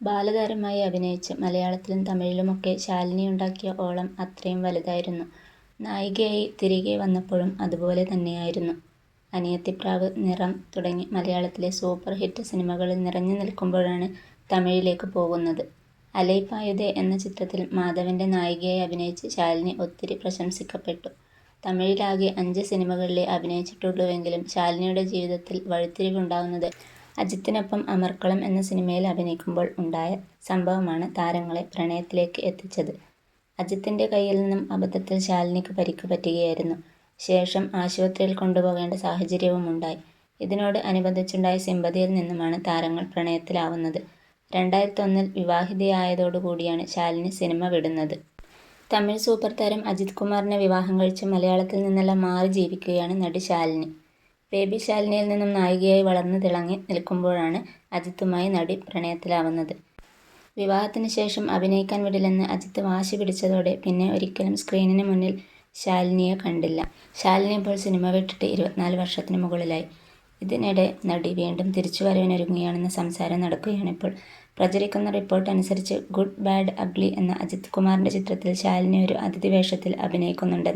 ബാലതാരമായി അഭിനയിച്ച് മലയാളത്തിലും തമിഴിലുമൊക്കെ ശാലിനി ഉണ്ടാക്കിയ ഓളം അത്രയും വലുതായിരുന്നു. നായികയായി തിരികെ വന്നപ്പോഴും അതുപോലെ തന്നെയായിരുന്നു. അനിയത്തിപ്രാവ്, നിറം തുടങ്ങി മലയാളത്തിലെ സൂപ്പർ ഹിറ്റ് സിനിമകളിൽ നിറഞ്ഞു നിൽക്കുമ്പോഴാണ് തമിഴിലേക്ക് പോകുന്നത്. അലൈപായുതേ എന്ന ചിത്രത്തിൽ മാധവന്റെ നായികയായി അഭിനയിച്ച് ശാലിനി ഒത്തിരി പ്രശംസിക്കപ്പെട്ടു. തമിഴിലാകെ 5 സിനിമകളിലേ അഭിനയിച്ചിട്ടുള്ളൂവെങ്കിലും ശാലിനിയുടെ ജീവിതത്തിൽ വഴിത്തിരിവുണ്ടാവുന്നത് അജിത്തിനൊപ്പം അമർക്കളം എന്ന സിനിമയിൽ അഭിനയിക്കുമ്പോൾ ഉണ്ടായ സംഭവമാണ് താരങ്ങളെ പ്രണയത്തിലേക്ക് എത്തിച്ചത്. അജിത്തിന്റെ കയ്യിൽ നിന്നും അബദ്ധത്തിൽ ശാലിനിക്ക് പരിക്ക് പറ്റുകയായിരുന്നു. ശേഷം ആശുപത്രിയിൽ കൊണ്ടുപോകേണ്ട സാഹചര്യവുമുണ്ടായി. ഇതിനോട് അനുബന്ധിച്ചുണ്ടായ സിമ്പതിയിൽ നിന്നുമാണ് താരങ്ങൾ പ്രണയത്തിലാവുന്നത്. 2001-ൽ വിവാഹിതയായതോടുകൂടിയാണ് ശാലിനി സിനിമ വിടുന്നത്. തമിഴ് സൂപ്പർ താരം അജിത് കുമാറിനെ വിവാഹം കഴിച്ച് മലയാളത്തിൽ നിന്നെല്ലാം മാറി ജീവിക്കുകയാണ് നടി ശാലിനി. ബേബി ശാലിനിയിൽ നിന്നും നായികയായി വളർന്ന് തിളങ്ങി നിൽക്കുമ്പോഴാണ് അജിത്തുമായി നടി പ്രണയത്തിലാവുന്നത്. വിവാഹത്തിന് ശേഷം അഭിനയിക്കാൻ വിടില്ലെന്ന് അജിത്ത് വാശി പിടിച്ചതോടെ പിന്നെ ഒരിക്കലും സ്ക്രീനിന് മുന്നിൽ ശാലിനിയെ കണ്ടില്ല. ശാലിനി ഇപ്പോൾ സിനിമ വിട്ടിട്ട് 24 വർഷത്തിന് മുകളിലായി. ഇതിനിടെ നടി വീണ്ടും തിരിച്ചുവരവിനൊരുങ്ങുകയാണെന്ന സംസാരം നടക്കുകയാണിപ്പോൾ. പ്രചരിക്കുന്ന റിപ്പോർട്ട് അനുസരിച്ച് ഗുഡ് ബാഡ് അഗ്ലി എന്ന അജിത് കുമാറിന്റെ ചിത്രത്തിൽ ശാലിനി ഒരു അതിഥി വേഷത്തിൽ അഭിനയിക്കുന്നുണ്ടെന്ന്.